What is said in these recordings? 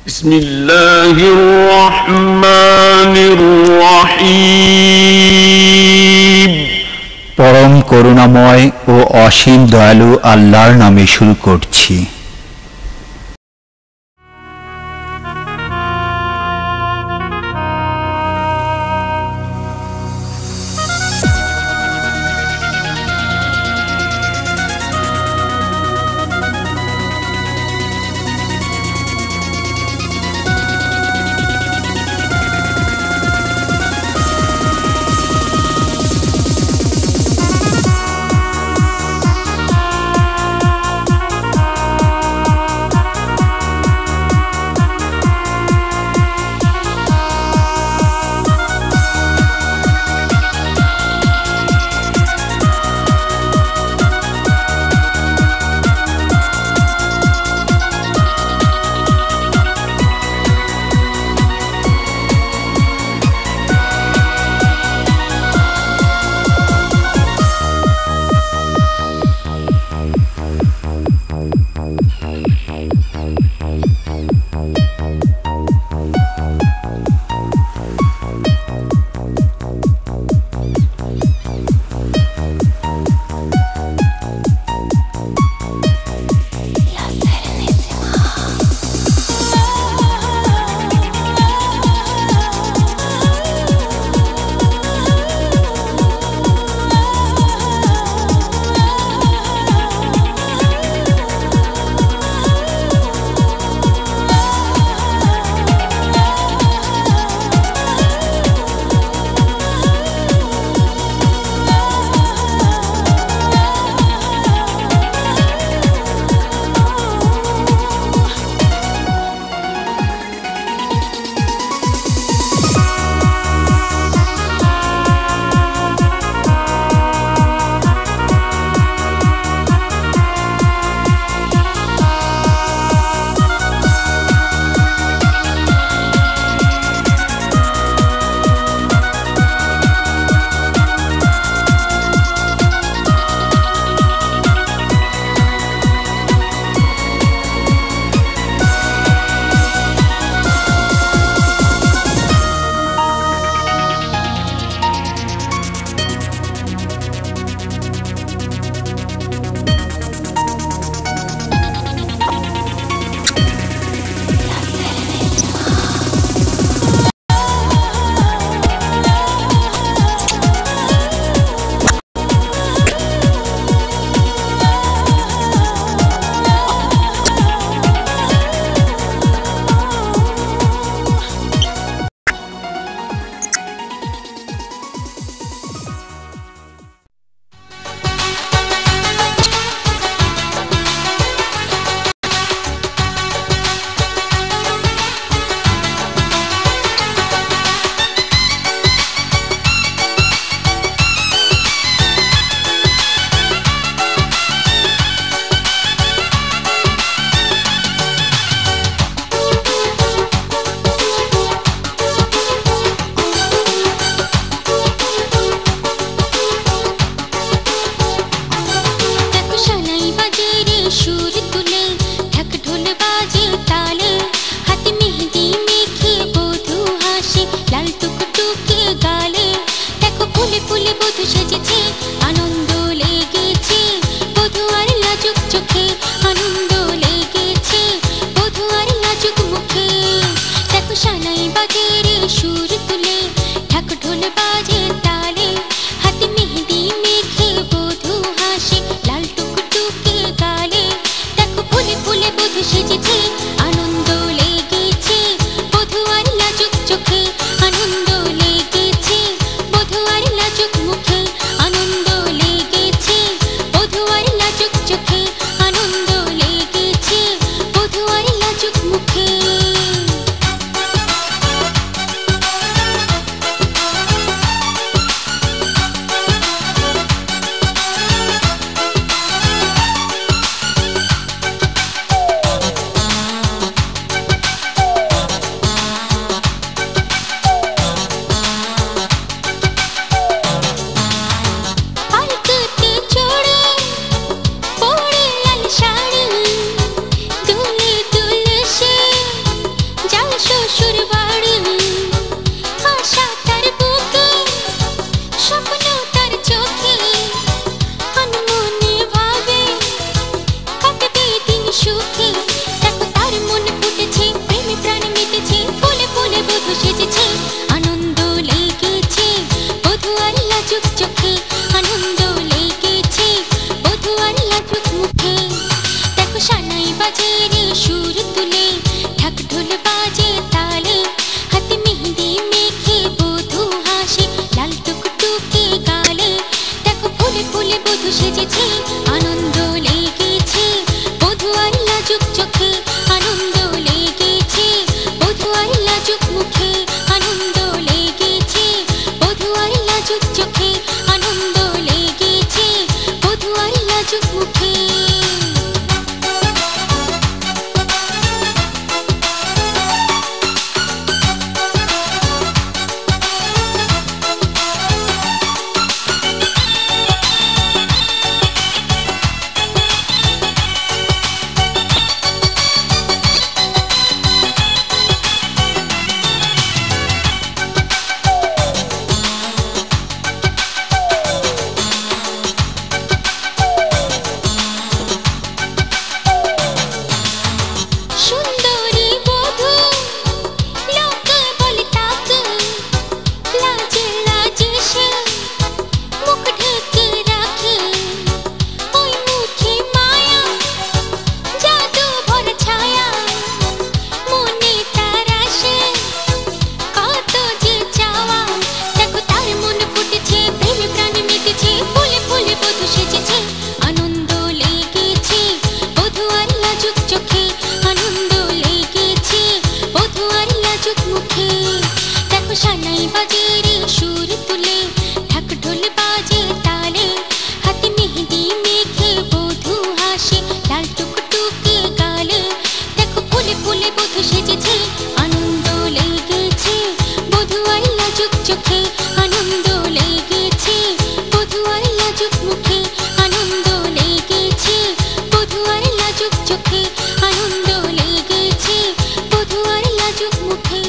بسم الله الرحمن الرحيم পরম করুণাময় ও অসীম দয়ালু আল্লাহর নামে শুরু করছি। মুখে। দেখো সানাই বাজে রে সুর তুলে, ঢাক ঢোল বাজে তালে, হাতে মেহেদি মেখে বধূ হাসে লাল টুকটুকে গালে। দেখো ফুলে ফুলে বধূ সেজেছে, আনন্দ লেগেছে বধূ আর লাজুক চোখে, আনন্দ লেগেছে বধূ আর লাজুক মুখে, আনন্দ লেগেছে বধূ আর লাজুক চোখে, আনন্দ লেগেছে বধূ আর লাজুক মুখে।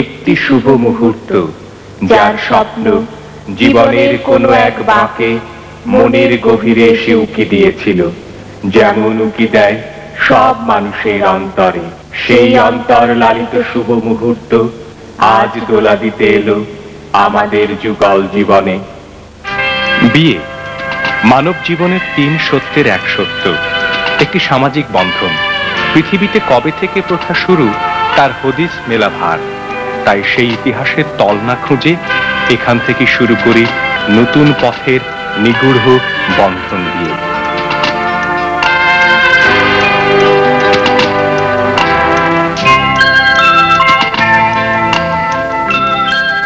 একটি শুভ মুহূর্ত, যার স্বপ্ন জীবনের কোনো এক বাঁকে মনের গভীরে এসে উকি দিয়েছিল, যেমন উকি দেয় সব মানুষের অন্তরে। সেই অন্তর লালিত শুভ মুহূর্ত আজ দোলা দিতে এলো আমাদের যুগল জীবনে। বিয়ে মানব জীবনের 3 সত্যের এক সত্য, একটি সামাজিক বন্ধন। পৃথিবীতে কবে থেকে প্রথা শুরু তার হদিস মেলা ভার। তাই সেই ইতিহাসের তল না খুঁজে এখান থেকে শুরু করি নতুন পথের নিগূঢ় বন্ধন দিয়ে।